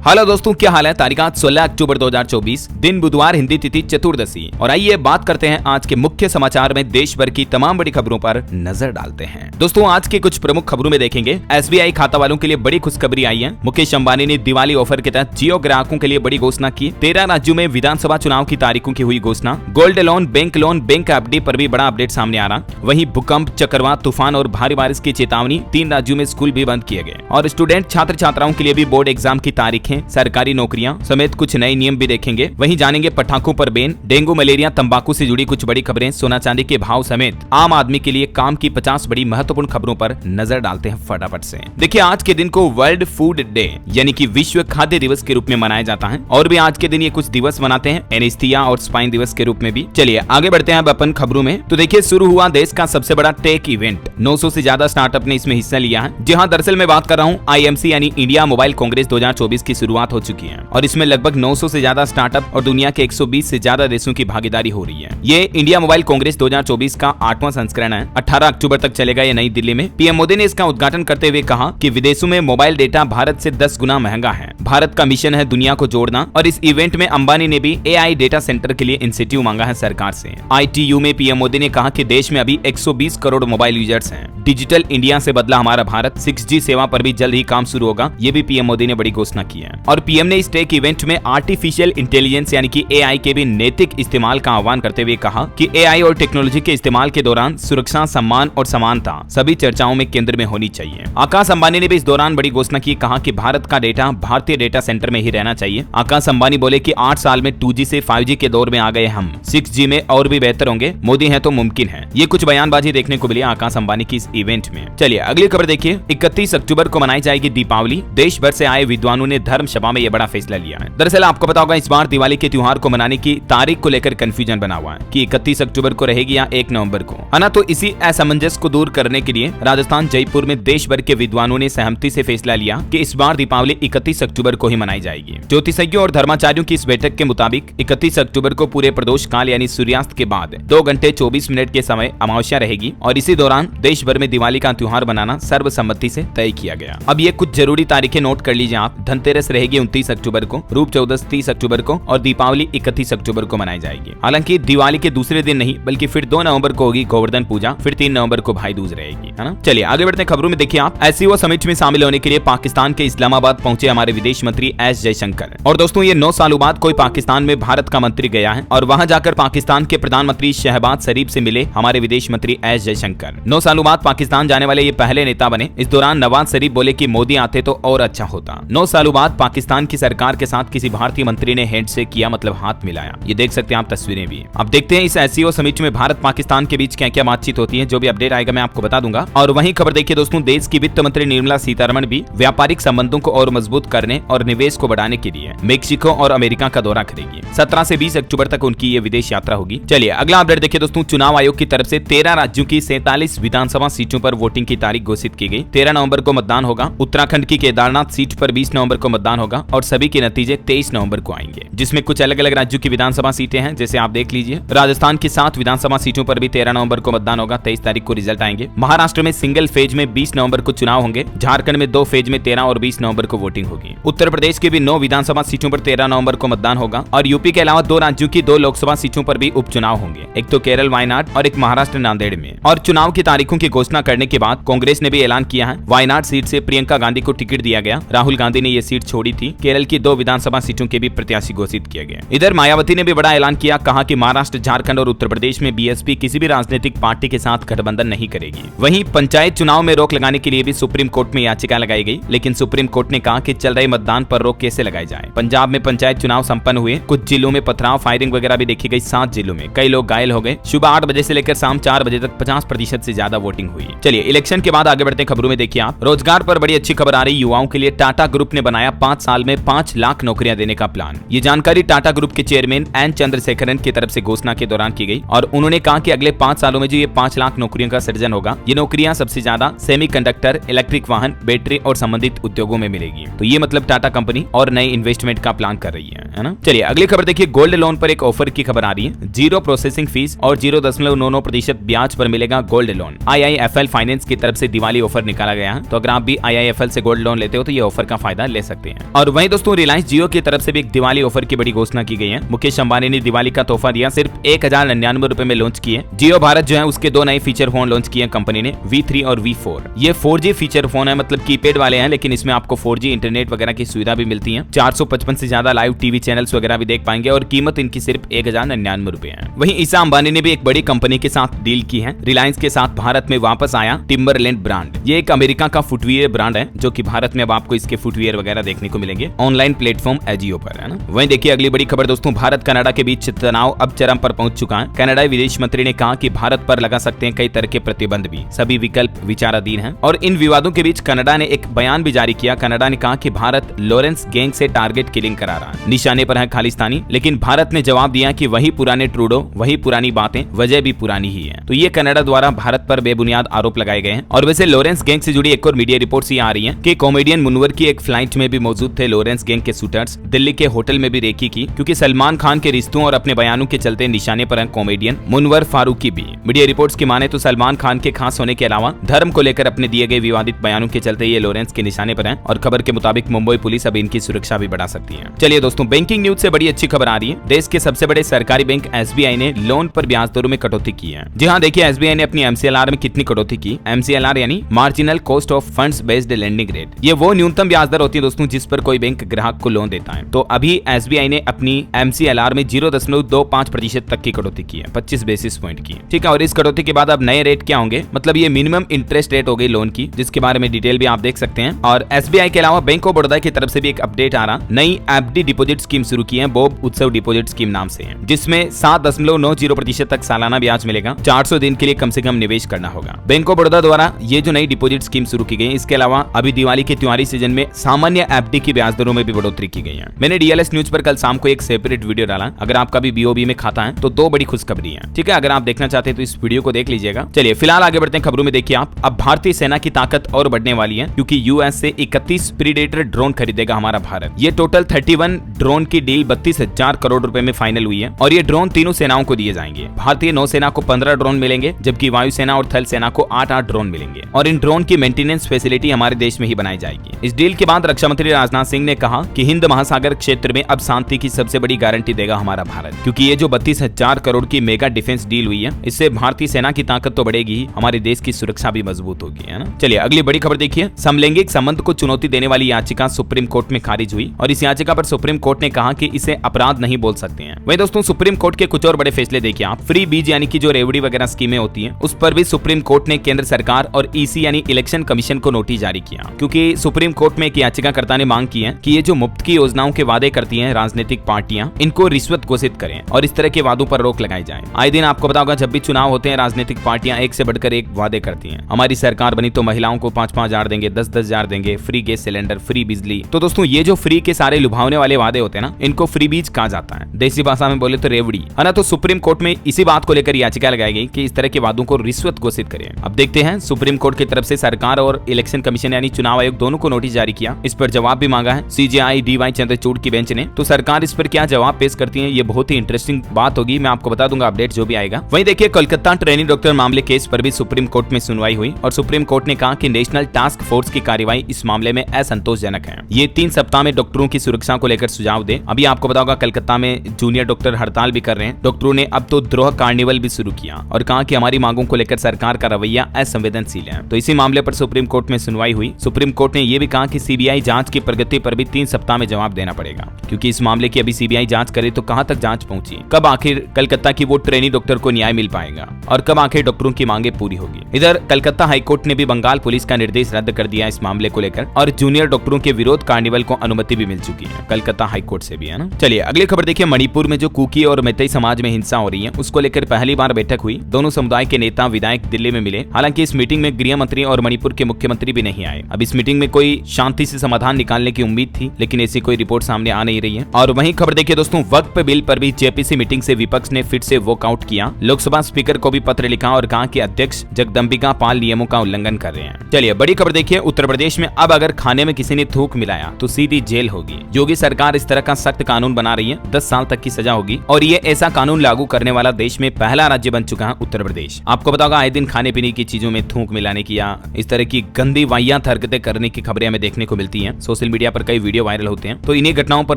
Hello दोस्तों, क्या हाल है। तारीख 16 अक्टूबर 2024, दिन बुधवार, हिंदी तिथि चतुर्दशी। और आइए बात करते हैं आज के मुख्य समाचार में देश भर की तमाम बड़ी खबरों पर नजर डालते हैं। दोस्तों, आज की कुछ प्रमुख खबरों में देखेंगे SBI खाता वालों के लिए बड़ी खुशखबरी आई है। मुकेश अंबानी ने दिवाली ऑफर के तहत जियो ग्राहकों के लिए बड़ी घोषणा की। 13 राज्यों में विधानसभा चुनाव की तारीखों की हुई घोषणा। गोल्ड लोन, बैंक FD पर भी बड़ा अपडेट सामने आ रहा। वहीं भूकंप, चक्रवात, तूफान और भारी बारिश की चेतावनी। 3 राज्यों में स्कूल भी बंद किए गए। और स्टूडेंट छात्र छात्राओं के लिए भी बोर्ड एग्जाम की तारीखें, सरकारी नौकरियां समेत कुछ नए नियम भी देखेंगे। वहीं जानेंगे पटाखों पर बैन, डेंगू, मलेरिया, तंबाकू से जुड़ी कुछ बड़ी खबरें, सोना चांदी के भाव समेत आम आदमी के लिए काम की 50 बड़ी महत्वपूर्ण खबरों पर नजर डालते हैं फटाफट से। देखिए, आज के दिन को वर्ल्ड फूड डे यानी कि विश्व खाद्य दिवस के रूप में मनाया जाता है। और भी आज के दिन ये कुछ दिवस मनाते हैं, एनेस्थीसिया और स्पाइन दिवस के रूप में भी। चलिए आगे बढ़ते हैं अब अपन खबरों में। तो देखिए, शुरू हुआ देश का सबसे बड़ा टेक इवेंट। 900 से ज्यादा स्टार्टअप ने इसमें हिस्सा लिया है। जी हाँ, दरअसल मैं बात कर रहा हूँ IMC यानी इंडिया मोबाइल कांग्रेस 2024 की शुरुआत हो चुकी है। और इसमें लगभग 900 से ज्यादा स्टार्टअप और दुनिया के 120 से ज्यादा देशों की भागीदारी हो रही है। ये इंडिया मोबाइल कांग्रेस 2024 का 8वां संस्करण है। 18 अक्टूबर तक चलेगा ये नई दिल्ली में। PM मोदी ने इसका उद्घाटन करते हुए कहा कि विदेशों में मोबाइल डेटा भारत से 10 गुना महंगा है। भारत का मिशन है दुनिया को जोड़ना। और इस इवेंट में अंबानी ने भी AI डेटा सेंटर के लिए इंसेंटिव मांगा है सरकार से। ITU में PM मोदी ने कहा कि देश में अभी 120 करोड़ मोबाइल यूजर्स हैं। डिजिटल इंडिया से बदला हमारा भारत। 6G सेवा पर भी जल्द ही काम शुरू होगा। ये भी PM मोदी ने बड़ी घोषणा की है। और PM ने इस टेक इवेंट में आर्टिफिशियल इंटेलिजेंस यानी कि AI के भी नैतिक इस्तेमाल का आह्वान करते हुए कहा कि AI और टेक्नोलॉजी के इस्तेमाल के दौरान सुरक्षा, सम्मान और समानता सभी चर्चाओं में केंद्र में होनी चाहिए। आकाश अंबानी ने भी इस दौरान बड़ी घोषणा की, कहा कि भारत का डेटा भारतीय डेटा सेंटर में ही रहना चाहिए। आकाश अंबानी बोले कि 8 साल में 2G से 5G के दौर में आ गए हम। 6G में और भी बेहतर होंगे। मोदी है तो मुमकिन है। ये कुछ बयानबाजी देखने को मिली आकाश अंबानी की इस इवेंट में। चलिए अगली खबर देखिए। 31 अक्टूबर को मनाई जाएगी दीपावली। देश भर से आए विद्वानों ने धर्मसभा में यह बड़ा फैसला लिया है। दरअसल आपको पता होगा, इस बार दिवाली के त्योहार को मनाने की तारीख को लेकर कंफ्यूजन बना हुआ है कि 31 अक्टूबर को रहेगी या 1 नवंबर को, है ना। तो इसी असमंजस को दूर करने के लिए राजस्थान जयपुर में देश भर के विद्वानों ने सहमति से फैसला लिया कि इस बार दीपावली 31 अक्टूबर को ही मनाई जाएगी। ज्योतिषज्ञों और धर्माचार्यों की इस बैठक के मुताबिक 31 अक्टूबर को पूरे प्रदोष काल यानी सूर्यास्त के बाद 2 घंटे 24 मिनट के समय अमावस्या रहेगी। और इसी दौरान देश भर में दिवाली का त्योहार बनाना सर्वसम्मति से तय किया गया। अब ये कुछ जरूरी तारीखें नोट कर लीजिए आप। धनतेरस रहेगी 29 अक्टूबर को, रूप चौदस 30 अक्टूबर को और दीपावली 31 अक्टूबर को मनाई जाएगी। हालांकि दिवाली के दूसरे दिन नहीं, बल्कि फिर 2 नवंबर को होगी गोवर्धन पूजा, फिर 3 नवंबर को भाई दूज रहेगी, है ना। चलिए आगे बढ़ते हैं खबरों में। देखिए आप, SCO समिट में शामिल होने के लिए पाकिस्तान के इस्लामाबाद पहुंचे हमारे विदेश मंत्री S जयशंकर। और दोस्तों, ये 9 सालों बाद कोई पाकिस्तान में भारत का मंत्री गया है। और वहां जाकर पाकिस्तान के प्रधानमंत्री शहबाज शरीफ से मिले हमारे विदेश मंत्री S जयशंकर। 9 सालों बाद पाकिस्तान जाने वाले ये पहले नेता बने। इस दौरान नवाज शरीफ बोले कि मोदी आते तो और अच्छा होता। 9 सालों बाद पाकिस्तान की सरकार के साथ किसी भारतीय मंत्री ने हैंडशेक किया, मतलब हाथ मिलाया। ये देख सकते हैं आप तस्वीरें भी। अब देखते हैं इस SCO समिट में भारत पाकिस्तान के बीच क्या क्या बातचीत होती है। जो भी अपडेट आएगा मैं आपको बता दूंगा। और वहीं खबर देखिए दोस्तों, देश की वित्त मंत्री निर्मला सीतारमण भी व्यापारिक संबंधों को और मजबूत करने और निवेश को बढ़ाने के लिए मेक्सिको और अमेरिका का दौरा करेगी। 17 से 20 अक्टूबर तक उनकी ये विदेश यात्रा होगी। चलिए अगला अपडेट देखिए दोस्तों। चुनाव आयोग की तरफ से 13 राज्यों की 47 विधानसभा सीटों पर वोटिंग की तारीख घोषित की गई। 13 नवंबर को मतदान होगा। उत्तराखंड की केदारनाथ सीट पर 20 नवंबर को मतदान होगा। और सभी के नतीजे 23 नवंबर को आएंगे, जिसमें कुछ अलग अलग राज्यों की विधानसभा सीटें हैं। जैसे आप देख लीजिए, राजस्थान की 7 विधानसभा सीटों पर भी 13 नवंबर को मतदान होगा। 23 तारीख को रिजल्ट आएंगे। महाराष्ट्र में सिंगल फेज में 20 नवंबर को चुनाव होंगे। झारखंड में 2 फेज में 13 और 20 नवंबर को वोटिंग होगी। उत्तर प्रदेश की भी 9 विधानसभा सीटों पर 13 नवंबर को मतदान होगा। और यूपी के अलावा 2 राज्यों की 2 लोकसभा सीटों पर भी उपचुनाव होंगे। एक तो केरल वायनाड और एक महाराष्ट्र नांदेड़ में। और चुनाव की तारीखों की घोषणा करने के बाद कांग्रेस ने भी ऐलान किया है। वायनाड सीट से प्रियंका गांधी को टिकट दिया गया। राहुल गांधी ने यह सीट छोड़ी थी। केरल की 2 विधानसभा सीटों के भी प्रत्याशी घोषित किया गया। इधर मायावती ने भी बड़ा ऐलान किया, कहा कि महाराष्ट्र, झारखंड और उत्तर प्रदेश में BSP किसी भी राजनीतिक पार्टी के साथ गठबंधन नहीं करेगी। वहीं पंचायत चुनाव में रोक लगाने के लिए भी सुप्रीम कोर्ट में याचिका लगाई गई। लेकिन सुप्रीम कोर्ट ने कहा कि चल रहे मतदान पर रोक कैसे लगाई जाए। पंजाब में पंचायत चुनाव संपन्न हुए। कुछ जिलों में पथराव, फायरिंग वगैरह भी देखी गई। 7 जिलों में कई लोग घायल हो गए। सुबह 8 बजे से लेकर शाम 4 बजे तक 50% से ज्यादा वोटिंग हुई। चलिए इलेक्शन के बाद आगे बढ़ते हैं खबरों में। देखिए आप, रोजगार पर बड़ी अच्छी खबर आ रही। युवाओं के लिए टाटा ग्रुप ने बनाया 5 साल में 5 लाख नौकरियां देने का प्लान। ये जानकारी टाटा ग्रुप के चेयरमैन एन चंद्रशेखरन की तरफ से घोषणा के दौरान की गई। और उन्होंने कहा कि अगले 5 सालों में जो ये 5 लाख नौकरियों का सृजन होगा, ये नौकरियां सबसे ज्यादा सेमीकंडक्टर, इलेक्ट्रिक वाहन, बैटरी और संबंधित उद्योगों में मिलेगी। तो ये मतलब टाटा कंपनी और नई इन्वेस्टमेंट का प्लान कर रही है ना। चलिए अगली खबर देखिए। गोल्ड लोन पर एक ऑफर की खबर आ रही है। 0 प्रोसेसिंग फीस और 0.99% ब्याज पर मिलेगा गोल्ड लोन। IIFL फाइनेंस की तरफ से दिवाली ऑफर निकाला गया है। तो अगर आप भी IIFL से गोल्ड लोन लेते हो तो ये ऑफर का फायदा ले सकते हैं। हैं। और वहीं दोस्तों रिलायंस जियो की तरफ से भी एक दिवाली ऑफर की बड़ी घोषणा की गई है। मुकेश अंबानी ने दिवाली का तोहफा दिया, सिर्फ 1099 रुपए में लॉन्च किए। जियो भारत जो है उसके 2 नए फीचर फोन लॉन्च किए कंपनी ने, V3 और V4। ये 4G फीचर फोन है, मतलब कीपैड वाले हैं, लेकिन इसमें आपको 4G इंटरनेट वगैरह की सुविधा भी मिलती है। 455 से ज्यादा लाइव टीवी चैनल्स वगैरह भी देख पाएंगे और कीमत इनकी सिर्फ 1099 रुपए है। वहीं ईसा अंबानी ने भी एक बड़ी कंपनी के साथ डील की है। रिलायंस के साथ भारत में वापस आया टिम्बरलैंड ब्रांड। ये एक अमेरिका का फुटवियर ब्रांड है जो कि भारत में अब आपको इसके फुटवियर वगैरह देखने को मिलेंगे ऑनलाइन प्लेटफॉर्म एजियो पर, है ना। वहीं देखिए अगली बड़ी खबर दोस्तों, भारत कनाडा के बीच तनाव अब चरम पर पहुंच चुका है। कनाडाई विदेश मंत्री ने कहा कि भारत पर लगा सकते हैं कई तरह के प्रतिबंध भी, सभी विकल्प विचाराधीन हैं। और इन विवादों के बीच कनाडा ने एक बयान भी जारी किया। कनाडा ने कहा कि भारत लॉरेंस गैंग से टारगेट किलिंग करा रहा है, निशाने पर है खालिस्तानी। लेकिन भारत ने जवाब दिया कि वही पुराने ट्रूडो, वही पुरानी बातें, वजह भी पुरानी ही है। तो ये कनाडा द्वारा भारत पर बेबुनियाद आरोप लगाए गए हैं। और वैसे लॉरेंस गैंग से जुड़ी एक और मीडिया रिपोर्ट्स ये आ रही हैं कि कॉमेडियन मुनवर की एक फ्लाइट में भी मौजूद थे लॉरेंस गैंग के शूटर्स। दिल्ली के होटल में भी रेकी की, क्योंकि सलमान खान के रिश्तों और अपने बयानों के चलते निशाने पर है कॉमेडियन मुनवर फारूकी भी। मीडिया रिपोर्ट्स की माने तो सलमान खान के खास होने के अलावा धर्म को लेकर अपने दिए गए विवादित बयानों के चलते ये लॉरेंस के निशाने पर हैं। और खबर के मुताबिक मुंबई पुलिस अब इनकी सुरक्षा भी बढ़ा सकती है। चलिए दोस्तों, बैंकिंग न्यूज से बड़ी अच्छी खबर आ रही है। देश के सबसे बड़े सरकारी बैंक SBI ने लोन पर ब्याज दरों में कटौती की है। जी हाँ, देखिए SBI ने अपनी MCLR में कितनी कटौती की। MCLR यानी marginal cost of funds based lending rate. ये वो न्यूनतम ब्याज दर होती है दोस्तों जिस पर कोई बैंक ग्राहक को लोन देता है। तो अभी SBI ने अपनी MCLR में 0.25% तक की कटौती की है, 25 बेसिस पॉइंट की। ठीक है, और इस कटौती के बाद अब नए रेट क्या होंगे, मतलब ये मिनिमम इंटरेस्ट रेट हो गई लोन की, जिसके बारे में डिटेल भी आप देख सकते हैं। और SBI के अलावा बैंक ऑफ बड़ौदा की तरफ से भी एक अपडेट आ रहा, नई FD डिपॉजिट स्कीम शुरू की है, बोब उत्सव डिपॉजिट स्कीम नाम से है, जिसमें 7.90% तक सालाना ब्याज मिलेगा। 400 दिन के लिए कम से कम निवेश करना होगा। बैंक ऑफ बड़ौदा द्वारा ये जो नई डिपॉजिट स्कीम शुरू की गई, इसके अलावा अभी दिवाली के त्योहारी सीजन में सामान्य FD की ब्याज दरों में भी बढ़ोतरी की गई है। मैंने DLS न्यूज पर कल शाम को एक सेपरेट वीडियो डाला। अगर आपका भी BOB में खाता है तो 2 बड़ी खुशखबरी है। ठीक है, अगर आप देखना चाहते हैं तो इस वीडियो को देख लीजिएगा। चलिए फिलहाल आगे बढ़ते हैं खबरों में। देखिए आप, अब भारतीय सेना की ताकत और बढ़ने वाली है, क्योंकि US से 31 प्रीडेटर ड्रोन खरीदेगा हमारा भारत। ये टोटल 31 ड्रोन की डील 32,000 करोड़ रुपए में फाइनल हुई है। और ये ड्रोन तीनों सेनाओं को दिए जाएंगे। भारतीय नौसेना को 15 ड्रोन मिलेंगे, जबकि वायुसेना और थल सेना को 8-8 ड्रोन मिलेंगे। और इन ड्रोन की मेंटेनेंस फैसिलिटी हमारे देश में ही बनाई जाएगी। इस डील के बाद रक्षा मंत्री राजनाथ सिंह ने कहा कि हिंद महासागर क्षेत्र में अब शांति की सबसे बड़ी गारंटी देगा हमारा भारत, क्योंकि ये जो 32,000 करोड़ की मेगा डिफेंस डील हुई है, इससे भारतीय सेना की ताकत तो बढ़ेगी ही, हमारे देश की सुरक्षा भी मजबूत होगी, है ना। चलिए अगली बड़ी खबर देखिए। समलैंगिक संबंध को चुनौती देने वाली याचिका सुप्रीम कोर्ट में खारिज हुई और इस याचिका पर सुप्रीम कोर्ट ने कहा कि इसे अपराध नहीं बोल सकते हैं। वही दोस्तों सुप्रीम कोर्ट के कुछ और बड़े फैसले देखिए आप। फ्री बीज यानी कि जो रेवड़ी वगैरह स्कीमें होती हैं, उस पर भी सुप्रीम कोर्ट ने केंद्र सरकार और EC यानी इलेक्शन कमीशन को नोटिस जारी किया, क्योंकि सुप्रीम कोर्ट में एक याचिकाकर्ता ने मांग की है कि ये जो मुफ्त की योजनाओं के वादे करती हैं राजनीतिक पार्टियां, इनको रिश्वत घोषित करें और इस तरह के वादों पर रोक लगाई जाए। आए दिन आपको पता होगा जब भी चुनाव होते हैं, राजनीतिक पार्टियां एक से बढ़कर एक वादे करती हैं। हमारी सरकार बनी तो महिलाओं को 5-5 हजार देंगे, 10-10 हजार देंगे, फ्री गैस सिलेंडर, फ्री बिजली। तो दोस्तों ये जो फ्री के सारे लुभावने वाले वादे होते हैं ना, इनको फ्री बीज कहा जाता है, देसी भाषा में बोले तो रेवड़ी, है ना। तो सुप्रीम कोर्ट में इसी बात को लेकर याचिका लगाई गई कि इस तरह के वादों को रिश्वत घोषित करें। अब देखते हैं, सुप्रीम कोर्ट की तरफ से सरकार और इलेक्शन कमीशन यानी चुनाव आयोग दोनों को नोटिस जारी किया। इस पर जवाब भी मांगा है CJI DY चंद्रचूड़ की बेंच ने। तो सरकार इस पर क्या जवाब पेश करती है, ये बहुत ही इंटरेस्टिंग बात होगी। मैं आपको बता दूंगा अपडेट जो भी आएगा। वहीं देखिए कोलकाता ट्रेनिंग डॉक्टर मामले केस पर भी सुप्रीम कोर्ट में सुनवाई हुई और सुप्रीम कोर्ट ने कहा कि नेशनल टास्क फोर्स की कार्रवाई इस मामले में असंतोषजनक है। ये 3 सप्ताह में डॉक्टरों की सुरक्षा को लेकर सुझाव दे। अभी आपको बताओगा कलकत्ता में जूनियर डॉक्टर हड़ताल भी कर रहे हैं। डॉक्टरों ने अब तो द्रोह कार्निवल भी शुरू किया और कहा कि हमारी मांगों को लेकर सरकार का रवैया असंवेदनशील है। तो इसी मामले पर सुप्रीम कोर्ट में सुनवाई हुई। सुप्रीम कोर्ट ने यह भी कहा कि CBI जांच की प्रगति पर भी 3 सप्ताह में जवाब देना पड़ेगा, क्योंकि इस मामले की अभी CBI जांच करे तो कहां तक जांच पहुंची, कब आखिर कलकत्ता की वो ट्रेनी डॉक्टर को न्याय मिल पाएगा और कब आखिर डॉक्टरों की मांगे पूरी होगी। इधर कलकत्ता हाईकोर्ट ने भी बंगाल पुलिस का निर्देश रद्द कर दिया इस मामले को लेकर और जूनियर डॉक्टरों के विरोध कार्निवल को अनुमति भी मिल चुकी है कलकत्ता हाईकोर्ट से भी, है ना। चलिए अगली खबर देखिए। मणिपुर में जो कुकी और मैतेई समाज में हिंसा हो रही है, उसको लेकर पहली बार बैठक हुई। दोनों समुदाय के नेता विधायक दिल्ली में मिले। हालांकि इस मीटिंग में गृह मंत्री और मणिपुर के मुख्यमंत्री भी नहीं आए। अब इस मीटिंग में कोई शांति से समाधान निकालने की उम्मीद थी, लेकिन ऐसी कोई रिपोर्ट सामने आ नहीं रही है। और वहीं खबर देखिए दोस्तों, वक्फ बिल पर भी JPC मीटिंग से विपक्ष ने फिर से वॉकआउट किया। लोकसभा स्पीकर को भी पत्र लिखा और कहा कि अध्यक्ष जगदम्बिका पाल नियमों का उल्लंघन कर रहे हैं। चलिए बड़ी खबर देखिए। उत्तर प्रदेश में अब अगर खाने में किसी ने थूक मिलाया तो सीधी जेल होगी। योगी सरकार इस तरह का सख्त कानून बना रही है, 10 साल तक की सजा होगी और ये ऐसा कानून लागू करने वाला देश में पहला राज्य बन चुका है उत्तर प्रदेश। आपको पता होगा आए दिन खाने पीने की चीजों में थूक मिलाने की या इस तरह की गंदी वाहियात हरकतें करने की खबरें हमें देखने को मिलती हैं। सोशल मीडिया पर कई वीडियो वायरल होते हैं। तो इन्हीं घटनाओं पर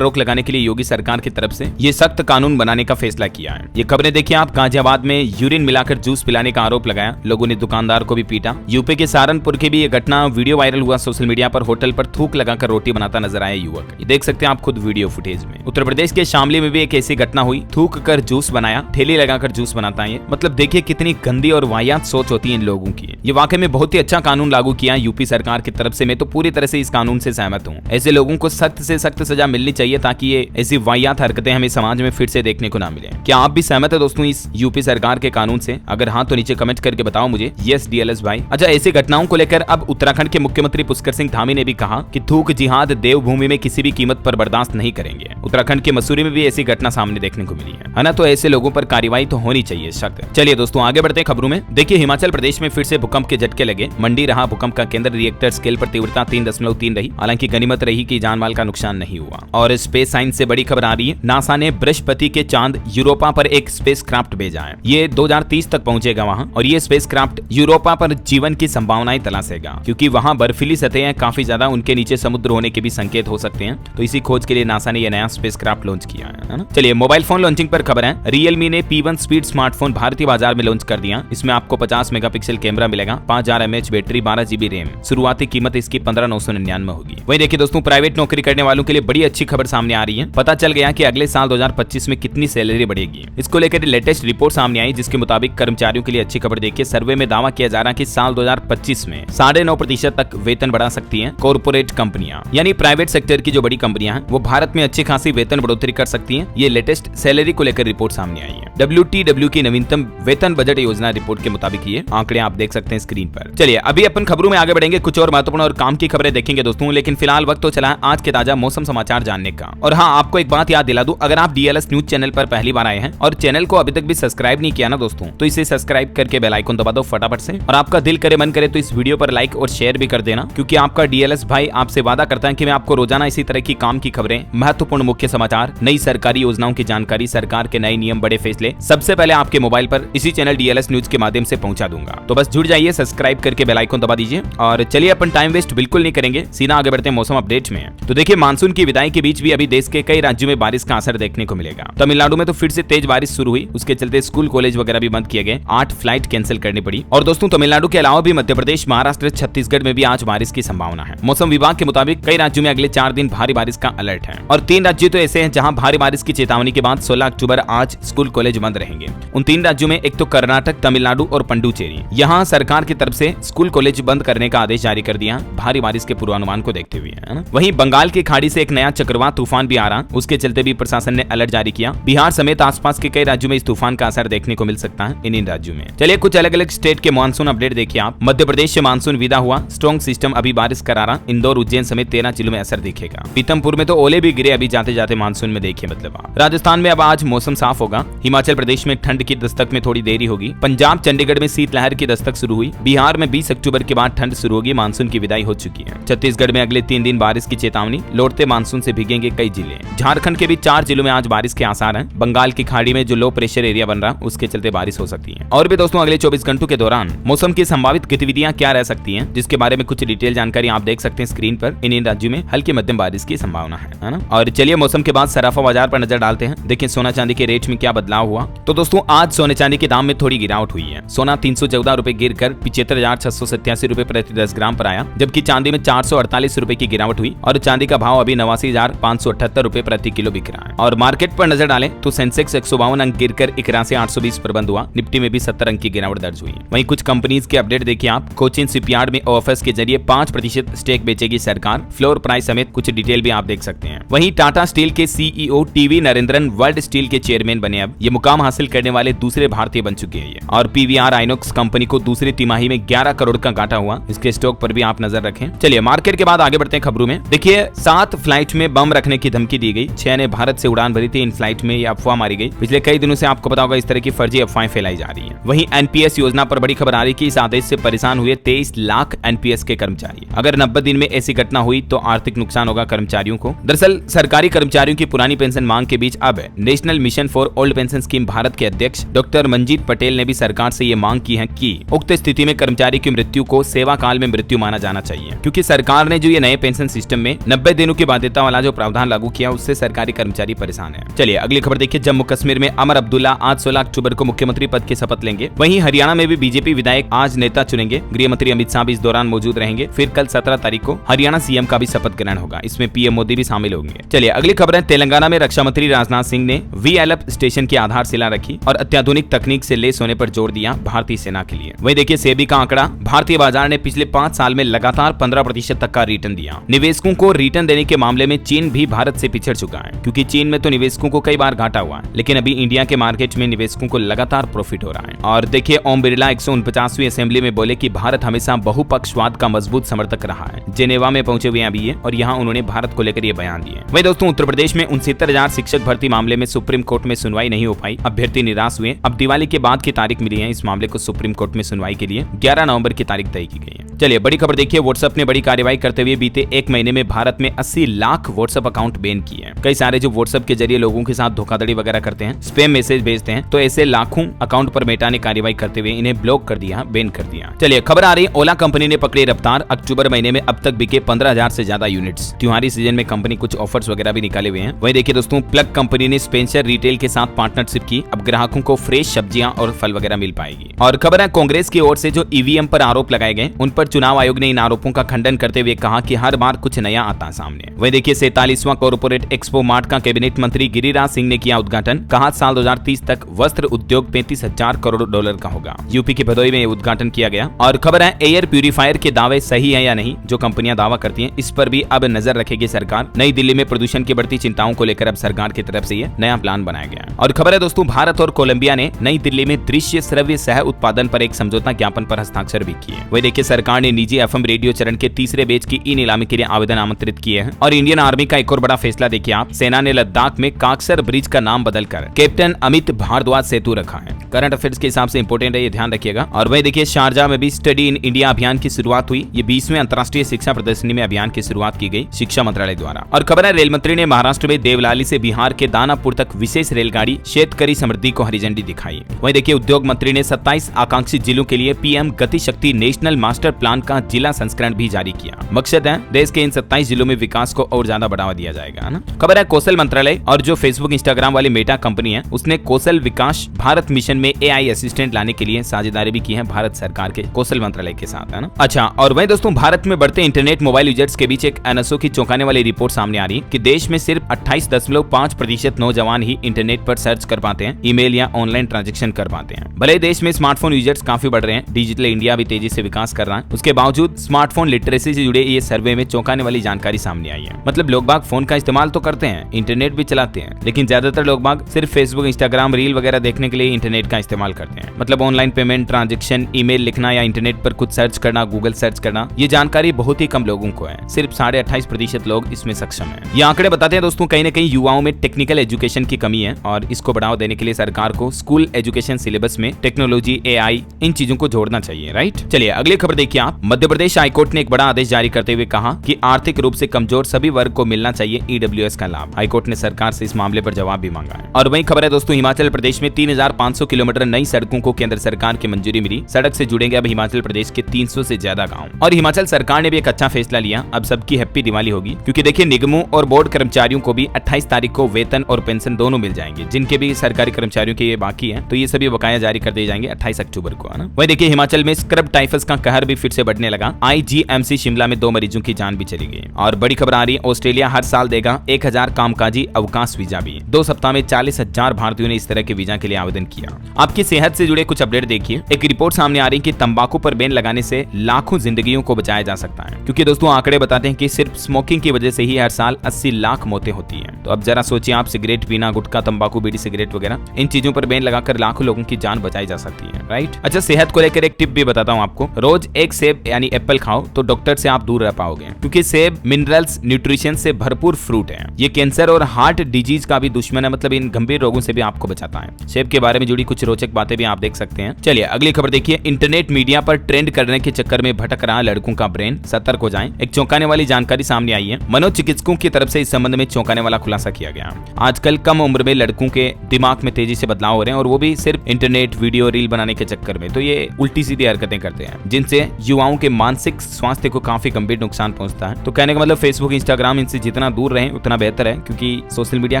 रोक लगाने के लिए योगी सरकार की तरफ से ये सख्त कानून बनाने का फैसला किया है। ये खबरें देखिए आप। गाजियाबाद में यूरिन मिलाकर जूस पिलाने का आरोप लगाया, लोगों ने दुकानदार को भी पीटा। यूपी के सहारनपुर की भी ये घटना वीडियो वायरल हुआ सोशल मीडिया पर। होटल पर थूक लगाकर रोटी बनाता नजर आया युवक, ये देख सकते हैं आप खुद वीडियो फुटेज में। उत्तर प्रदेश के शामली में भी एक ऐसी घटना हुई, थूक कर जूस बनाया, ठेली लगाकर जूस बनाता है। मतलब देखिए कितनी गंदी और वाहियात सोच होती है इन लोगों की। ये वाकई में बहुत ही अच्छा कानून लागू किया है यूपी सरकार की तरफ से। मैं तो पूरी तरह से इस कानून से सहमत हूँ। ऐसे लोगों को सख्त से सख्त सजा मिलनी चाहिए ताकि ये ऐसी वाहियात हरकतें हमें समाज में फिर से देखने को ना मिले। क्या आप भी सहमत है दोस्तों इस यूपी सरकार के कानून से? अगर हाँ तो नीचे कमेंट करके बताओ मुझे। यस डीएलएस भाई। अच्छा, ऐसी घटनाओं को लेकर अब उत्तराखंड के मुख्यमंत्री पुष्कर सिंह धामी ने भी कहा कि थूक जिहाद देवभूमि में किसी भी कीमत पर बर्दाश्त नहीं करेंगे। उत्तराखंड के मसूरी में भी ऐसी घटना सामने देखने को मिली है ना। तो ऐसे लोगों पर कार्रवाई तो होनी चाहिए सख्त। चलिए दोस्तों आगे बढ़ते हैं खबरों में। देखिए हिमाचल प्रदेश में फिर से भूकंप के झटके लगे। मंडी रहा भूकंप का केंद्र। रिएक्टर स्केल पर तीव्रता 3.3 रही। हालांकि गनीमत रही कि जान माल का नुकसान नहीं हुआ। और स्पेस साइंस से बड़ी खबर आ रही है। नासा ने बृहस्पति के चांद यूरोपा पर एक स्पेस क्राफ्ट भेजा है। ये 2030 तक पहुंचेगा वहां, और ये स्पेस क्राफ्ट यूरोपा पर जीवन की संभावनाएं तलाशेगा, क्योंकि वहां बर्फीली सतहें हैं काफी ज्यादा, उनके नीचे समुद्र होने के भी संकेत हो सकते हैं। तो इसी खोज के लिए नासा ने यह नया स्पेस क्राफ्ट लॉन्च किया है ना। चलिए मोबाइल फोन लॉन्चिंग पर खबर है। रियलमी ने P1 स्पीड स्मार्टफोन भारतीय बाजार में लॉन्च कर दिया। इसमें आपको 50 मेगापिक्सल कैमरा मिलेगा, 5000 mAh बैटरी, 12 GB रैम। शुरुआती कीमत इसकी 15,999 होगी। वही देखिए दोस्तों, प्राइवेट नौकरी करने वालों के लिए बड़ी अच्छी खबर सामने आ रही है। पता चल गया कि अगले साल 2025 में कितनी सैलरी बढ़ेगी। इसको लेकर लेटेस्ट रिपोर्ट सामने आई, जिसके मुताबिक कर्मचारियों के लिए अच्छी खबर। देखिए सर्वे में दावा किया जा रहा है कि साल 2025 में 9.5% तक वेतन बढ़ा सकती हैं कॉर्पोरेट कंपनियां, यानी प्राइवेट सेक्टर की जो बड़ी कंपनियां हैं वो भारत में अच्छी खासी वेतन बढ़ोतरी कर सकती हैं। ये लेटेस्ट सैलरी को लेकर रिपोर्ट सामने आई है। WTW की नवीनतम वेतन बजट योजना रिपोर्ट के मुताबिक ये आंकड़े आप देख सकते हैं स्क्रीन पर। चलिए अभी अपन खबरों में आगे बढ़ेंगे, कुछ और महत्वपूर्ण और काम की खबरें देखेंगे दोस्तों। लेकिन फिलहाल वक्त तो चला है आज के ताजा मौसम समाचार जानने का। और हाँ, आपको एक बात याद दिला दूं, अगर आप DLS न्यूज चैनल पर पहली बार आए हैं और चैनल को अभी तक भी सब्सक्राइब नहीं किया ना दोस्तों, तो इसे सब्सक्राइब करके बेल आइकन दबा दो फटाफट से। और आपका दिल करे मन करे तो इस वीडियो पर लाइक और शेयर भी कर देना, क्योंकि आपका DLS भाई आपसे वादा करता है कि मैं आपको रोजाना इसी तरह की काम की खबरें, महत्वपूर्ण मुख्य समाचार, नई सरकारी योजनाओं की जानकारी, सरकार के नए नियम, बड़े फैसले सबसे पहले आपके मोबाइल पर इसी चैनल DLS न्यूज के माध्यम से पहुंचा दूंगा। तो बस जुड़ जाइए, सब्सक्राइब करके बेल आइकन दबा दीजिए। और चलिए अपन टाइम वेस्ट बिल्कुल नहीं करेंगे, सीधा आगे बढ़ते हैं मौसम अपडेट में। तो देखिए मानसून की विदाई के बीच भी अभी देश के कई राज्यों में बारिश का असर देखने को मिलेगा। तमिलनाडु में तो फिर से तेज बारिश शुरू हुई, उसके चलते स्कूल कॉलेज वगैरह भी बंद किए गए, 8 फ्लाइट कैंसिल करनी पड़ी। और दोस्तों तमिलनाडु के अलावा भी मध्य प्रदेश, महाराष्ट्र, छत्तीसगढ़ में भी आज बारिश की संभावना है। मौसम विभाग के मुताबिक कई राज्यों में अगले 4 दिन भारी बारिश का अलर्ट है। और 3 राज्य तो ऐसे हैं जहां भारी बारिश की चेतावनी के बाद 16 अक्टूबर आज स्कूल कॉलेज बंद रहेंगे। उन 3 राज्यों में एक तो कर्नाटक, तमिलनाडु और पुडुचेरी। यहाँ सरकार की तरफ से स्कूल कॉलेज बंद करने का आदेश जारी कर दिया भारी बारिश के पूर्वानुमान को देखते हुए, है ना। वहीं बंगाल की खाड़ी से एक नया चक्रवात तूफान भी आ रहा, उसके चलते भी प्रशासन ने अलर्ट जारी किया। बिहार समेत आसपास के कई राज्यों में इस तूफान का असर देखने को मिल सकता है इन राज्यों में। चलिए कुछ अलग अलग स्टेट के मानसून अपडेट देखिए आप। मध्य प्रदेश से मानसून विदा हुआ, स्ट्रॉन्ग सिस्टम अभी बारिश करा रहा। इंदौर, उज्जैन समेत 13 जिलों में असर दिखेगा। पीतमपुर में तो ओले भी गिरे अभी जाते जाते मानसून में, देखिए मतलब आप। राजस्थान में अब आज मौसम साफ होगा। हिमाचल प्रदेश में ठंड की दस्तक में थोड़ी देरी होगी। पंजाब, चंडीगढ़ में शीतलहर की दस्तक शुरू हुई। बिहार में 20 अक्टूबर के बाद ठंड शुरू होगी, मानसून की विदाई हो चुकी है। छत्तीसगढ़ में अगले 3 दिन बारिश की चेतावनी, लौटते मानसून से भीगेंगे कई जिले। झारखंड के भी 4 जिलों में आज बारिश के आसार हैं। बंगाल की खाड़ी में जो लो प्रेशर एरिया बन रहा, उसके चलते बारिश हो सकती है। और भी दोस्तों अगले 24 घंटों के दौरान मौसम की संभावित गतिविधियां क्या रह सकती हैं, जिसके बारे में कुछ डिटेल जानकारी आप देख सकते हैं स्क्रीन पर। इन राज्यों में हल्की मध्यम बारिश की संभावना है ना। और चलिए मौसम के बाद सराफा बाजार पर नजर डालते हैं। देखिए सोना चांदी के रेट में क्या बदलाव हुआ। तो दोस्तों आज सोने चांदी के दाम में थोड़ी गिरावट हुई है। सोना 314 रुपए गिर कर 75,687 रुपए प्रति 10 ग्राम पर आया, जबकि चांदी में 448 रुपए की गिरावट हुई और चांदी का भाव अभी 89,578 रुपए प्रति किलो बिक रहा है। और मार्केट पर नजर डालें तो सेंसेक्स 152 अंक गिरकर 81,820 पर बंद हुआ। निफ्टी में भी 70 अंक की गिरावट दर्ज हुई। वहीं कुछ कंपनीज के अपडेट देखिए आप। कोचिन शिपयार्ड में OFS के जरिए 5% स्टेक बेचेगी सरकार। फ्लोर प्राइस समेत कुछ डिटेल भी आप देख सकते हैं। वहीं टाटा स्टील के CEO TV Narendran world steel के चेयरमैन बने। अब ये मुकाम हासिल करने वाले दूसरे भारतीय बन चुके हैं। और PVR आइनॉक्स कंपनी को दूसरी तिमाही में 11 करोड़ का घाटा हुआ। इसके स्टॉक पर भी आप नजर रखें। चलिए मार्केट के बाद आगे बढ़ते हैं खबरों में। देखिए 7 फ्लाइट में बम रखने की धमकी दी गई। 6 ने भारत से उड़ान भरी थी। इन फ्लाइट में ये अफवाह मारी गई। पिछले कई दिनों से आपको पता होगा इस तरह की फर्जी अफवाहें फैलाई जा रही है। वहीं NPS योजना पर बड़ी खबर आ रही कि इस आदेश से परेशान हुए 23 लाख NPS के कर्मचारी। अगर 90 दिन में ऐसी घटना हुई तो आर्थिक नुकसान होगा कर्मचारियों को। दरअसल सरकारी कर्मचारियों की पुरानी पेंशन मांग के बीच अब national mission for old pension scheme Bharat के अध्यक्ष डॉक्टर मंजीत पटेल ने भी सरकार से ये मांग की है कि उक्त स्थिति में कर्मचारी की मृत्यु को सेवा काल में मृत्यु माना जाना चाहिए, क्योंकि सरकार ने जो ये नए पेंशन सिस्टम में 90 दिनों की बाध्यता वाला जो प्रावधान लागू किया उससे सरकारी कर्मचारी परेशान है। चलिए अगली खबर देखिए, जम्मू कश्मीर में अमर अब्दुल्ला आज 16 अक्टूबर को मुख्यमंत्री पद की शपथ लेंगे। वहीं हरियाणा में भी बीजेपी विधायक आज नेता चुनेंगे। गृह मंत्री अमित शाह भी इस दौरान मौजूद रहेंगे। फिर कल 17 तारीख को हरियाणा सीएम का भी शपथ ग्रहण होगा, इसमें पीएम मोदी भी शामिल होंगे। चलिए अगली खबर है, तेलंगाना में रक्षा मंत्री राजनाथ सिंह ने VLF स्टेशन की आधारशिला रखी और अत्याधुनिक तकनीक से लैस होने पर जोर दिया भारतीय सेना के लिए। वही देखिए सेबी का आंकड़ा, भारतीय बाजार ने पिछले 5 साल में लगातार 15% तक का रिटर्न दिया। निवेशकों को रिटर्न देने के मामले में चीन भी भारत से पिछड़ चुका है, क्योंकि चीन में तो निवेशकों को कई बार घाटा हुआ है, लेकिन अभी इंडिया के मार्केट में निवेशकों को लगातार प्रॉफिट हो रहा है। और देखिए ओम बिरला 149वीं असेंबली में बोले कि भारत हमेशा बहुपक्षवाद का मजबूत समर्थक रहा है। जेनेवा में पहुंचे हुए अभी और यहाँ उन्होंने भारत को लेकर ये बयान दिए। वही दोस्तों उत्तर प्रदेश में 69,000 शिक्षक भर्ती मामले में सुप्रीम कोर्ट में सुनवाई नहीं हो पाई, अभ्यर्थी निराश हुए। अब दिवाली के बाद की तारीख मिली है इस मामले को सुप्रीम कोर्ट में सुनवाई के लिए 11 नवंबर की तारीख तय की गई है। चलिए बड़ी खबर देखिए, व्हाट्सएप ने बड़ी कार्रवाई करते हुए बीते 1 महीने में भारत में 80 लाख व्हाट्सएप अकाउंट बैन किए हैं। कई सारे जो व्हाट्सएप के जरिए लोगों के साथ धोखाधड़ी वगैरह करते हैं, स्पैम मैसेज भेजते हैं, तो ऐसे लाखों अकाउंट पर मेटा ने कार्रवाई करते हुए इन्हें ब्लॉक कर दिया, बैन कर दिया। चलिए खबर आ रही है, ओला कंपनी ने पकड़ी रफ्तार। अक्टूबर महीने में अब तक बिके 15,000 से ज्यादा यूनिट्स। त्योहारी सीजन में कंपनी कुछ ऑफर्स वगैरह भी निकाले हुए हैं। वही देखिए दोस्तों, प्लग कंपनी ने स्पेंसर रिटेल के साथ पार्टनरशिप की। अब ग्राहकों को फ्रेश सब्जियां और फल वगैरह मिल पाएगी। और खबर है, कांग्रेस की ओर से जो ईवीएम पर आरोप लगाए गए उन पर चुनाव आयोग ने इन आरोपों का खंडन करते हुए कहा कि हर बार कुछ नया आता है सामने। वही देखिए 47वां कॉर्पोरेट एक्सपो मार्ट का कैबिनेट मंत्री गिरिराज सिंह ने किया उद्घाटन। कहा साल 2030 तक वस्त्र उद्योग 35,000 करोड़ डॉलर का होगा। यूपी के भदोही में उद्घाटन किया गया। और खबर है, एयर प्यूरिफायर के दावे सही है या नहीं, जो कंपनियां दावा करती हैं इस पर भी अब नजर रखेगी सरकार। नई दिल्ली में प्रदूषण की बढ़ती चिंताओं को लेकर अब सरकार की तरफ से ये नया प्लान बनाया गया है। और खबर है दोस्तों, भारत और कोलंबिया ने नई दिल्ली में दृश्य श्रव्य सह उत्पादन पर एक समझौता ज्ञापन पर हस्ताक्षर भी किए। वही देखिए सरकार ने निजी FM रेडियो चरण के तीसरे बैच की ई नीलामी के लिए आवेदन आमंत्रित किए हैं। और इंडियन आर्मी का एक और बड़ा फैसला देखिए आप, सेना ने लद्दाख में काकसर ब्रिज का नाम बदलकर कैप्टन अमित भारद्वाज सेतु रखा है। करंट अफेयर्स के हिसाब से इंपोर्टेंट है, ये ध्यान रखिएगा। और वही देखिए शारजाह में भी स्टडी इन इंडिया अभियान की शुरुआत हुई। ये 20वें अंतर्राष्ट्रीय शिक्षा प्रदर्शनी में अभियान की शुरुआत की गई शिक्षा मंत्रालय द्वारा। और खबर है, रेल मंत्री ने महाराष्ट्र में देवलाली से बिहार के दानापुर तक विशेष रेलगाड़ी शेतकरी समृद्धि को हरी झंडी दिखाई। वही देखिए उद्योग मंत्री ने 27 आकांक्षी जिलों के लिए PM गति शक्ति नेशनल मास्टर प्लान का जिला संस्करण भी जारी किया। मकसद है देश के इन 27 जिलों में विकास को और ज्यादा बढ़ावा दिया जाएगा, है ना। खबर है, कौशल मंत्रालय और जो फेसबुक इंस्टाग्राम वाली मेटा कंपनी है उसने कौशल विकास भारत मिशन में AI असिस्टेंट लाने के लिए साझेदारी भी की है भारत सरकार के कौशल मंत्रालय के साथ, है ना। अच्छा, और वही दोस्तों भारत में बढ़ते इंटरनेट मोबाइल यूजर्स के बीच एक NSO की चौंकाने वाली रिपोर्ट सामने आ रही है कि देश में सिर्फ 28.5% नौजवान ही इंटरनेट पर सर्च कर पाते हैं, ईमेल या ऑनलाइन ट्रांजैक्शन कर पाते हैं। भले देश में स्मार्टफोन यूजर्स काफी बढ़ रहे हैं, डिजिटल इंडिया भी तेजी से विकास कर रहा है, उसके बावजूद स्मार्टफोन लिटरेसी से जुड़े ये सर्वे में चौंकाने वाली जानकारी सामने आई है। मतलब लोग बाग फोन का इस्तेमाल तो करते हैं, इंटरनेट भी चलाते हैं, लेकिन ज्यादातर लोग बाग सिर्फ फेसबुक इंस्टाग्राम रील वगैरह देखने के लिए इंटरनेट का इस्तेमाल करते हैं। मतलब ऑनलाइन पेमेंट, ट्रांजैक्शन, ईमेल लिखना या इंटरनेट पर कुछ सर्च करना, गूगल सर्च करना, ये जानकारी बहुत ही कम लोगों को है। सिर्फ 28.5% लोग इसमें सक्षम है। ये आंकड़े बताते हैं दोस्तों कहीं न कहीं युवाओं में टेक्निकल एजुकेशन की कमी है और इसको बढ़ावा देने के लिए सरकार को स्कूल एजुकेशन सिलेबस में टेक्नोलॉजी, AI इन चीजों को जोड़ना चाहिए, राइट। चलिए अगली खबर देखिए आप, मध्य प्रदेश हाईकोर्ट ने एक बड़ा आदेश जारी करते हुए कहा कि आर्थिक रूप से कमजोर सभी वर्ग को मिलना चाहिए EWS का लाभ। हाईकोर्ट ने सरकार से इस मामले पर जवाब भी मांगा है। और वही खबर है दोस्तों, हिमाचल प्रदेश में 3,500 किलोमीटर नई सड़कों को केंद्र सरकार की मंजूरी मिली। सड़क से जुड़ेंगे अब हिमाचल प्रदेश के 300 से ज्यादा गाँव। और हिमाचल सरकार ने भी एक अच्छा फैसला लिया, अब सबकी हैप्पी दिवाली होगी, क्योंकि देखिए निगमों और बोर्ड कर्मचारियों को भी 28 तारीख को वेतन और पेंशन दोनों मिल जाएंगे। जिनके भी सरकारी कर्मचारियों के ये बाकी है तो ये सभी बकाया जारी कर दिए जाएंगे 28 अक्टूबर को, है ना। वही देखिए हिमाचल में स्क्रब टाइफस का कहर भी फिर से बढ़ने लगा। IGMC शिमला में 2 मरीजों की जान भी चली गई। और बड़ी खबर आ रही है, ऑस्ट्रेलिया हर साल देगा 1000 कामकाजी अवकाश वीजा भी। 2 सप्ताह में 40,000 भारतीयों ने इस तरह के वीजा के लिए आवेदन किया। आपकी सेहत से जुड़े कुछ अपडेट देखिए। एक रिपोर्ट सामने आ रही है कि तंबाकू पर बैन लगाने से लाखों जिंदगियों को बचाया जा सकता है, क्योंकि दोस्तों आंकड़े बताते हैं कि सिर्फ स्मोकिंग की वजह से ही हर साल 80 लाख मौतें होती हैं। तो अब जरा सोचिए आप, सिगरेट पीना, गुटखा, तंबाकू, बीड़ी सिगरेट वगैरह इन चीजों पर बैन लगाकर लाखों लोगों की जान बचाई जा सकती है, राइट। अच्छा, सेहत को लेकर एक टिप भी बताता हूँ आपको। रोज एक सेब यानी एप्पल खाओ तो डॉक्टर से आप दूर रह पाओगे, क्योंकि सेब मिनरल्स, न्यूट्रिशन से भरपूर फ्रूट है। ये कैंसर और हार्ट डिजीज का भी दुश्मन है, मतलब इन गंभीर रोगों से भी आपको बचाता है। सेब के बारे में जुड़ी कुछ रोचक बातें भी आप देख सकते हैं। चलिए अगली खबर देखिए, इंटरनेट मीडिया पर ट्रेंड करने के चक्कर में भटक रहा लड़कों का ब्रेन, सतर्क हो जाएं। एक चौंकाने वाली जानकारी सामने आई है। मनोचिकित्सकों की तरफ से इस संबंध में चौंकाने वाला खुलासा किया गया। आजकल कम उम्र में लड़कों के दिमाग में तेजी से बदलाव हो रहे हैं, और वो भी सिर्फ इंटरनेट, वीडियो, रील बनाने के चक्कर में। तो ये उल्टी सीधी हरकतें करते हैं, जिनसे युवाओं के मानसिक स्वास्थ्य को काफी गंभीर नुकसान पहुंचता है। तो कहने का मतलब फेसबुक, इंस्टाग्राम इनसे जितना दूर रहें उतना बेहतर है, क्योंकि सोशल मीडिया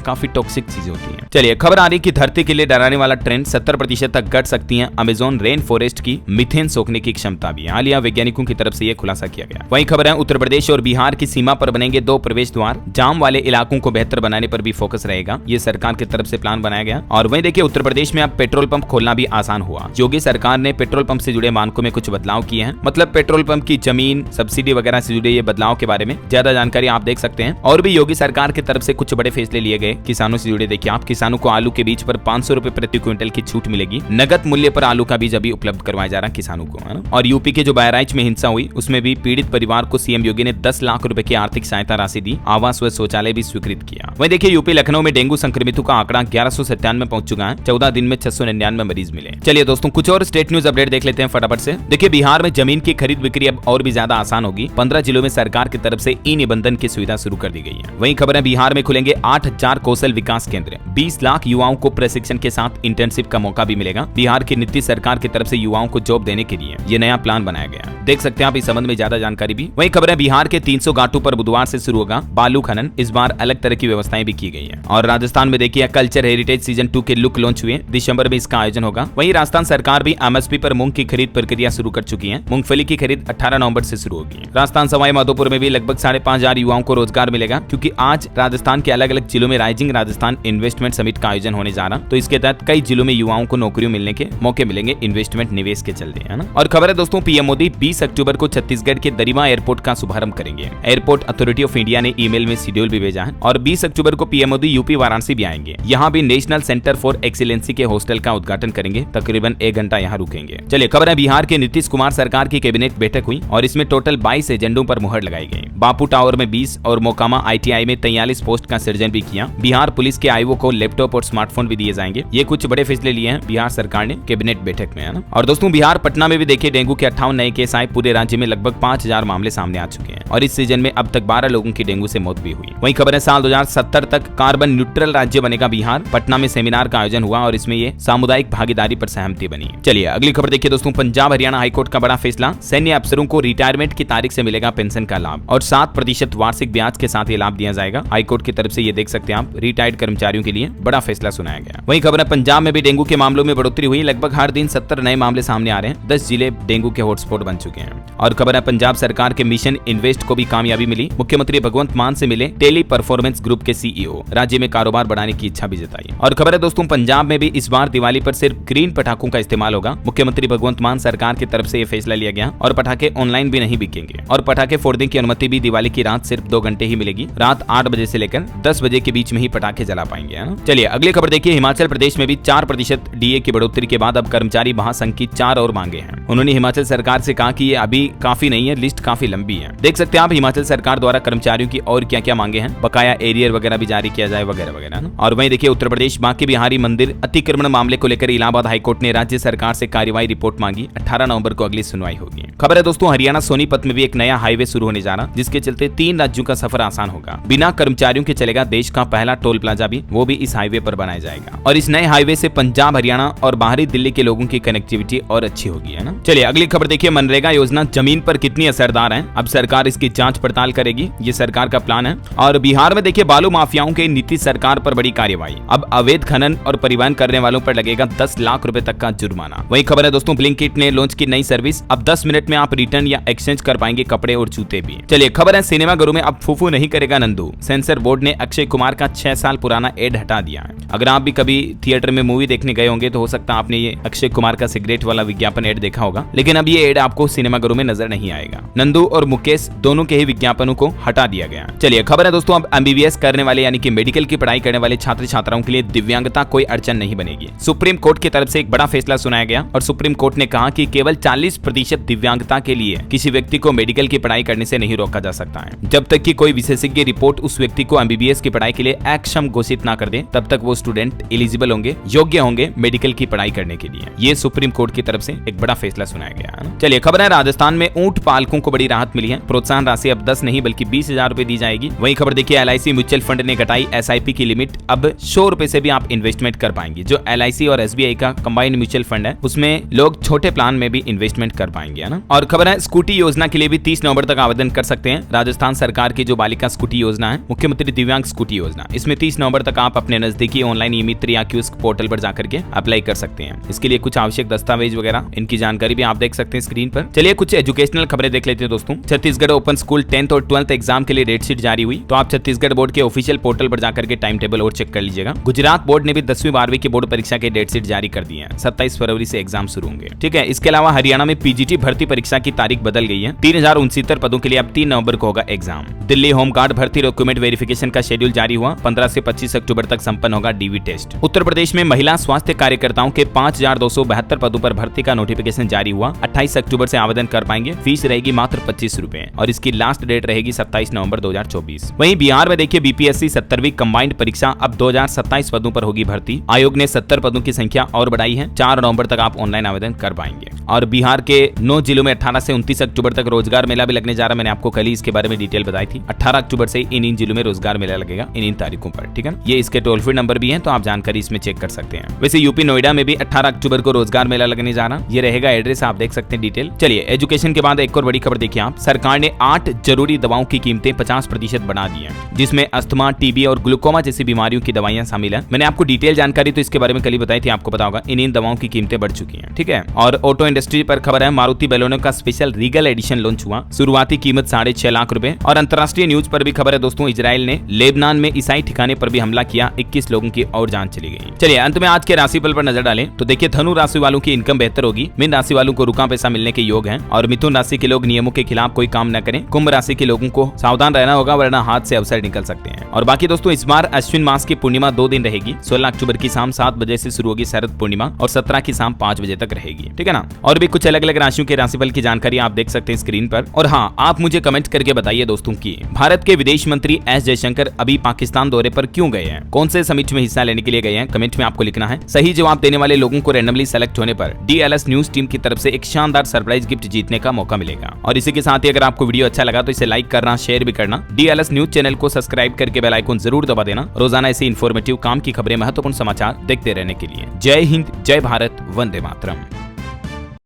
काफी टॉक्सिक चीज होती है। चलिए खबर आ रही कि धरती के लिए डराने वाला ट्रेंड 70% तक घट सकती है अमेज़न रेन फॉरेस्ट की मीथेन सोखने की क्षमता भी। हालिया वैज्ञानिकों की तरफ से यह खुलासा किया गया। वही खबर है उत्तर प्रदेश और बिहार की सीमा पर बनेंगे 2 प्रवेश द्वार, जाम वाले इलाकों को बेहतर बनाने पर भी फोकस रहेगा। ये सरकार की तरफ से प्लान बनाया गया। और वही देखिए उत्तर प्रदेश में अब पेट्रोल पंप खोलना भी आसान हुआ। योगी सरकार ने पेट्रोल पंप से जुड़े मानकों में कुछ बदलाव किए हैं। मतलब पेट्रोल पंप की जमीन सब्सिडी वगैरह से जुड़े ये बदलाव के बारे में ज्यादा जानकारी आप देख सकते हैं। और भी योगी सरकार की तरफ से कुछ बड़े फैसले लिए गए किसानों से जुड़े। देखिए आप किसानों को आलू के बीज पर 500 रुपए प्रति क्विंटल की छूट मिलेगी। नगद मूल्य पर आलू का बीज अभी उपलब्ध करवाया जा रहा है किसानों को, है ना। और यूपी के जो बहराइच में हिंसा हुई उसमें भी पीड़ित परिवार को सीएम योगी ने 10 लाख रुपए की आर्थिक सहायता राशि दी। आवास व शौचालय भी स्वीकृत किया। वहीं देखिए यूपी लखनऊ में डेंगू संक्रमितों का आंकड़ा 1197 पहुंच चुका है। 14 दिन में 699 मरीज मिले। चलिए दोस्तों कुछ और स्टेट न्यूज अपडेट देख लेते हैं फटाफट से। देखिए बिहार में जमीन की खरीद बिक्री अब और भी ज्यादा आसान होगी। 15 जिलों में सरकार की तरफ से ई निबंधन की सुविधा शुरू कर दी गई है। वहीं खबर है बिहार में खुलेंगे 8000 कौशल विकास केंद्र। 20 लाख युवाओं को प्रशिक्षण के साथ इंटर्नशिप का मौका भी मिलेगा। बिहार की नीतीश सरकार की तरफ से युवाओं को जॉब देने के लिए ये नया प्लान बनाया गया। देख सकते हैं आप इस संबंध में ज्यादा जानकारी भी। वहीं खबर है बिहार के 300 घाटों पर बुधवार से शुरू होगा बालू खनन। इस बार अलग तरह की व्यवस्थाएं भी की गई है। और राजस्थान में देखिए कल्चर हेरिटेज सीजन 2 के लुक लॉन्च हुए। दिसंबर में इसका आयोजन होगा। वहीं राजस्थान सरकार भी एमएसपी पर मूंग की खरीद प्रक्रिया शुरू कर चुकी है। मूंगफली की खरीद 18 नवंबर से शुरू होगी। राजस्थान सवाई माधोपुर में भी लगभग 5,500 युवाओं को रोजगार मिलेगा, क्योंकि आज राजस्थान के अलग अलग जिलों में राइजिंग राजस्थान इन्वेस्टमेंट समिट का आयोजन होने जा रहा। तो इसके तहत कई जिलों में युवाओं को नौकरियों मिलने के मौके मिलेंगे इन्वेस्टमेंट निवेश के चलते, है ना। और खबर है दोस्तों पीएम मोदी 20 अक्टूबर को छत्तीसगढ़ के दरिमा एयरपोर्ट का शुभारंभ करेंगे। एयरपोर्ट अथॉरिटी ऑफ इंडिया ने ईमेल में शेड्यूल भी भेजा है। और 20 अक्टूबर को पीएम मोदी यूपी वाराणसी भी आएंगे। यहाँ भी नेशनल सेंटर फॉर एक्सीलेंसी के हॉस्टल का उद्घाटन करेंगे। तकरीबन 1 घंटा यहाँ रुकेंगे। चलिए खबर है बिहार के नीतीश कुमार सरकार की कैबिनेट बैठक हुई और इसमें टोटल 22 एजेंडों पर मुहर लगाई गई। बापू टावर में 20 और मोकामा आईटीआई में 43 पोस्ट का सृजन भी किया। बिहार पुलिस के आईओ को लैपटॉप और स्मार्टफोन भी दिए जाएंगे। ये कुछ बड़े फैसले लिए हैं बिहार सरकार ने कैबिनेट बैठक में, है ना। और दोस्तों बिहार पटना में भी देखिए डेंगू के 58 नए केस आए। पूरे राज्य में लगभग 5000 मामले सामने आ चुके हैं। और इस सीजन में अब तक 12 लोगों की डेंगू से मौत भी हुई। वहीं खबर है साल 2070 तक कार्बन न्यूट्रल राज्य बनेगा बिहार। पटना में सेमिनार का आयोजन हुआ और इसमें ये सामुदायिक भागीदारी पर सहमति बनी। चलिए अगली खबर देखिए दोस्तों पंजाब हरियाणा हाईकोर्ट का बड़ा फैसला। सैन्य अफसरों को रिटायरमेंट की तारीख से मिलेगा पेंशन का लाभ और 7% वार्षिक ब्याज के साथ ये लाभ दिया जाएगा। हाईकोर्ट की तरफ से ये देख सकते हैं आप रिटायर्ड कर्मचारियों के लिए बड़ा फैसला सुनाया गया। वहीं खबर है पंजाब में भी डेंगू के मामलों में बढ़ोतरी हुई। लगभग हर दिन 70 नए मामले सामने आ रहे हैं। 10 जिले डेंगू के हॉटस्पॉट बन चुके हैं। और खबर है पंजाब सरकार के मिशन इन्वेस्ट को भी कामयाबी मिली। मुख्यमंत्री भगवंत मान से मिले टेली परफॉर्मेंस ग्रुप के सीईओ। राज्य में कारोबार बढ़ाने की इच्छा भी जताई। और खबर है दोस्तों पंजाब में भी इस बार दिवाली पर सिर्फ ग्रीन पटाखों का इस्तेमाल होगा। मुख्यमंत्री भगवंत मान सरकार की तरफ से यह फैसला लिया गया और पटाखे ऑनलाइन भी नहीं बिकेंगे। और पटाखे फोड़ने की अनुमति भी दिवाली की रात सिर्फ 2 घंटे ही मिलेगी। रात 8 बजे से लेकर 10 बजे के बीच में ही पटाखे जला पाएंगे, है ना। चलिए अगली खबर देखिए हिमाचल प्रदेश में भी 4% डीए की बढ़ोतरी के बाद अब कर्मचारी महासंघ की 4 और मांगे हैं। उन्होंने हिमाचल सरकार से कहा कि ये अभी काफी नहीं है, लिस्ट काफी लंबी है। देख सकते हैं आप हिमाचल सरकार द्वारा कर्मचारियों की और क्या क्या मांगे हैं। बकाया एरियर वगैरह भी जारी किया जाए वगैरह वगैरह ना। और वहीं देखिए उत्तर प्रदेश बांके बिहारी मंदिर अतिक्रमण मामले को लेकर इलाहाबाद हाईकोर्ट ने राज्य सरकार से कार्रवाई रिपोर्ट मांगी। 18 नवंबर को अगली सुनवाई होगी। खबर है दोस्तों हरियाणा सोनीपत में भी एक नया हाईवे शुरू होने जा रहा, जिसके चलते 3 राज्यों का सफर आसान होगा। बिना कर्मचारियों के चलेगा देश का पहला टोल प्लाजा भी, वो भी इस हाईवे पर बनाया जाएगा। और इस नए हाईवे से पंजाब हरियाणा और बाहरी दिल्ली के लोगों की कनेक्टिविटी और अच्छी होगी, है ना। चलिए अगली खबर देखिए मनरेगा योजना जमीन पर कितनी असरदार है। अब सरकार इसकी जांच पड़ताल करेगी, ये सरकार का प्लान है। और बिहार में देखिए बालू माफियाओं के नीतीश सरकार पर बड़ी कार्रवाई। अब अवैध खनन और परिवहन करने वालों पर लगेगा 10 लाख रुपए तक का जुर्माना। वही खबर है दोस्तों ब्लिंकिट ने लॉन्च की नई सर्विस। अब 10 मिनट में आप रिटर्न या एक्सचेंज कर पाएंगे कपड़े और जूते भी। चलिए खबर है सिनेमाघरों में अब फूफू नहीं करेगा नंदू। सेंसर बोर्ड ने अक्षय कुमार का 6 साल पुराना एड हटा दिया है। अगर आप भी कभी थिएटर में मूवी देखने गए होंगे तो हो सकता है आपने ये अक्षय कुमार का सिगरेट वाला विज्ञापन एड देखा होगा, लेकिन अब ये एड आपको सिनेमाघरों में नजर नहीं आएगा। नंदू और मुकेश दोनों के ही विज्ञापनों को हटा दिया गया। चलिए खबर है दोस्तों अब एमबीबीएस करने वाले यानी कि मेडिकल की पढ़ाई करने वाले छात्र छात्राओं के लिए दिव्यांगता कोई अड़चन नहीं बनेगी। सुप्रीम कोर्ट की तरफ से एक बड़ा फैसला सुनाया गया और सुप्रीम कोर्ट ने कहा कि केवल 40% दिव्यांगता के लिए किसी व्यक्ति को मेडिकल की पढ़ाई करने से नहीं रोका जा सकता है, जब तक कि कोई विशेषज्ञ रिपोर्ट उस व्यक्ति को एमबीबीएस की पढ़ाई के लिए अक्षम घोषित न कर दे। तब तक वो स्टूडेंट एलिजिबल होंगे, योग्य होंगे मेडिकल की पढ़ाई करने के लिए। ये सुप्रीम कोर्ट की तरफ से एक बड़ा फैसला सुनाया गया है। चलिए खबर है राजस्थान में ऊंट पालकों को बड़ी राहत मिली है। प्रोत्साहन राशि अब 10 नहीं बल्कि 20,000 रुपए दी जाएगी। वही खबर देखिए LIC म्यूचुअल फंड ने घटाई SIP की लिमिट, अब 100 रुपए से भी आप इन्वेस्टमेंट कर पाएंगे। जो LIC और SBI का कंबाइंड म्यूचुअल फंड है उसमें लोग छोटे प्लान में भी इन्वेस्टमेंट कर पाएंगे, है ना। और खबर है स्कूटी योजना के लिए भी 30 नवंबर तक आवेदन कर सकते हैं। राजस्थान सरकार की जो बालिका स्कूटी योजना है, मुख्यमंत्री दिव्यांग स्कूटी योजना, इसमें 30 नवंबर तक आप अपने नजदीकी ऑनलाइन ई-मित्र या कियोस्क पोर्टल पर जाकर के अप्लाई कर सकते हैं। इसके लिए कुछ आवश्यक दस्तावेज वगैरह इनकी जानकारी भी आप देख सकते हैं स्क्रीन पर। चलिए कुछ एजुकेशनल खबरें देख लेते हैं दोस्तों। छत्तीसगढ़ ओपन स्कूल 10th और 12th एग्जाम के लिए डेट शीट जारी हुई, तो आप छत्तीसगढ़ बोर्ड के ऑफिशियल पोर्टल पर जाकर के टाइम टेबल और चेक कर लीजिएगा। गुजरात बोर्ड ने भी 10वीं 12वीं की बोर्ड परीक्षा के डेट शीट जारी कर दिए हैं। 27 फरवरी से एग्जाम शुरू होंगे, ठीक है। इसके अलावा हरियाणा में PGT भर्ती परीक्षा की तारीख बदल गई है। 3069 पदों के लिए अब 3 नवंबर को होगा एग्जाम। दिल्ली होमगार्ड भर्ती डॉक्यूमेंट वेरिफिकेशन का शेड्यूल जारी हुआ, 15 से 25 अक्टूबर तक संपन्न होगा DV टेस्ट। उत्तर प्रदेश में महिला स्वास्थ्य कार्यकर्ताओं के 5272 पदों पर भर्ती का नोटिफिकेशन जारी हुआ, 28 अक्टूबर से आवेदन कर पाएंगे। फीस रहेगी मात्र 25 रुपए और इसकी लास्ट डेट रहेगी 27 नवंबर 2024। वहीं बिहार में देखिए BPSC 70वीं कंबाइंड परीक्षा अब 2027 पदों पर होगी भर्ती। आयोग ने 70 पदों की संख्या और बढ़ाई है। 4 नवंबर तक आप ऑनलाइन आवेदन कर पाएंगे। और बिहार के 9 जिलों में 18 से 29 अक्टूबर तक रोजगार मेला भी लगने जा रहा है। मैंने आपको कल ही इसके बारे में डिटेल बताई थी। 18 अक्टूबर से इन जिलों में रोजगार मेला लगेगा, इन तारीखों पर, ठीक है। ये इसके टोल फ्री नंबर भी है, तो आप जानकारी इसमें चेक कर सकते हैं। वैसे यूपी नोएडा में भी 18 अक्टूबर को रोजगार मेला लगने जा रहा, ये रहेगा एड्रेस, आप देख सकते हैं डिटेल। चलिए एजुकेशन के बाद एक और बड़ी खबर देखिए आप। सरकार ने 8 जरूरी दवाओं की कीमतें 50% बढ़ा दी है, जिसमें अस्थमा, TB और ग्लूकोमा जैसी बीमारियों की दवाइयां शामिल है। मैंने आपको डिटेल जानकारी तो इसके बारे में कल ही बताई थी, आपको पता होगा। इन दवाओं की कीमतें बढ़ चुकी हैं, ठीक है। और ऑटो इंडस्ट्री पर खबर है, मारुति बैलोनो का स्पेशल रीगल एडिशन लॉन्च हुआ, शुरुआती कीमत 6.5 लाख रुपए। और अंतर्राष्ट्रीय न्यूज पर भी खबर है दोस्तों, इजराइल ने लेबनान में ईसाई ठिकाने पर भी हमला किया, 21 लोगों की और जान चली गई। चलिए अंत में आज के राशिफल पर नजर डालें तो देखिए धनु राशि वालों की इनकम बेहतर होगी, मीन राशि वालों को रुका पैसा मिलने के योग हैं, और मिथुन राशि के लोग नियमों के खिलाफ कोई काम न करें। कुंभ राशि के लोगों को सावधान रहना होगा, वरना हाथ से अवसर निकल सकते हैं। और बाकी दोस्तों इस बार अश्विन मास की पूर्णिमा 2 दिन रहेगी। 16 अक्टूबर की शाम 7 बजे से शुरू होगी शरद पूर्णिमा और 17 की शाम 5 बजे तक रहेगी, ठीक है ना। और भी कुछ अलग अलग राशियों के राशिफल की जानकारी आप देख सकते हैं स्क्रीन पर। और हाँ, आप मुझे कमेंट करके बताइए दोस्तों कि भारत के विदेश मंत्री S जयशंकर अभी पाकिस्तान दौरे पर क्यों गए हैं, कौन से समिट में हिस्सा लेने के लिए गए हैं, कमेंट में आपको लिखना है। सही जवाब देने वाले लोगों को रैंडमली सेलेक्ट होने पर DLS न्यूज टीम की तरफ से एक शानदार सरप्राइज गिफ्ट जीतने का मौका मिलेगा। और इसी के साथ ही अगर आपको वीडियो अच्छा लगा तो इसे लाइक करना, शेयर भी करना। DLS न्यूज चैनल को सब्सक्राइब करके बेल आइकन जरूर दबा देना, रोजाना ऐसी इन्फॉर्मेटिव काम की खबरें, महत्वपूर्ण समाचार देखते रहने के लिए। जय हिंद, जय भारत, वंदे मातरम।